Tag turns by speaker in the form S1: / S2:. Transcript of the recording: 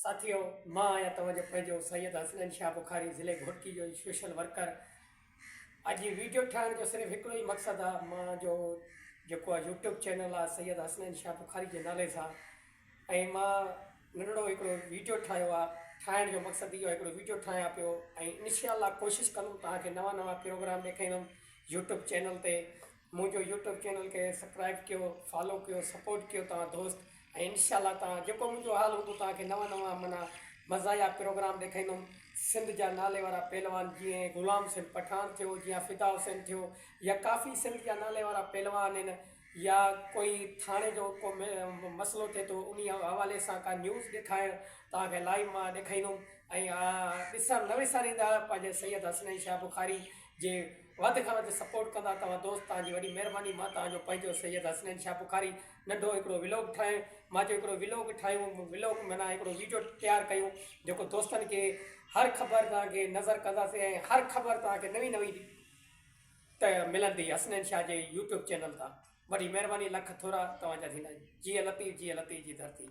S1: साथियों, मां आहियां तव्हांजो पंहिंजो सैयद हसनैन शाह बुखारी ज़िले घोटकी जो सोशल वर्कर। अॼु वीडियो ठाहिण जो सिर्फ़ु हिकिड़ो ई मक़सदु आहे। मां जो जेको आहे यूट्यूब चैनल आहे सैयद हसनैन शाह बुखारी जे नाले सां, ऐं मां नंढिड़ो हिकिड़ो वीडियो ठाहियो आहे। ठाहिण जो मक़सदु इहो आहे, हिकिड़ो वीडियो ठाहियां पियो ऐं इंशाअल्लाह कोशिशि कंदुमि तव्हांखे नवां नवां प्रोग्राम ॾेखारींदुमि यूट्यूब चैनल ते। मुंहिंजो यूट्यूब चैनल खे सब्सक्राइब कयो, फॉलो कयो, सपोर्ट कयो तव्हां दोस्त। ऐं इंशाअल्लाह तव्हां जेको मुंहिंजो हाल हूंदो तव्हांखे नवां नवां माना मज़ाया प्रोग्राम ॾेखारींदुमि। सिंध जा नाले वारा पहलवान जीअं ग़ुलाम सिंह पठान थियो, जीअं फिदा हुसैन थियो, या काफ़ी सिंध जा नाले वारा पहलवान आहिनि, या कोई थाणे जो को मसइलो थिए थो उन हवाले सां का न्यूज़ ॾेखारणु तव्हांखे लाइव मां ॾेखारींदुमि। ऐं ॾिसण न विसारींदा पंहिंजे सैयद हसनैन शाह बुखारी जे वधि खां वधि सपोर्ट कंदा तव्हां दोस्त। तव्हांजी वॾी महिरबानी। मां तव्हांजो पंहिंजो सैयद हसनैन शाह बुखारी नंढो हिकिड़ो व्लॉग ठाहे, मां जो हिकिड़ो व्लॉग ठाहियूं, व्लॉग माना हिकिड़ो वीडियो तयारु कयूं जेको दोस्तनि खे हर ख़बर तव्हांखे नज़र कंदासीं ऐं हर ख़बर तव्हांखे नवी नवी त मिलंदी हसनैन शाह जे यूट्यूब चैनल तां। वॾी महिरबानी, लख थोरा तव्हांजा थींदा। जीअं लतीफ़ जी धरती।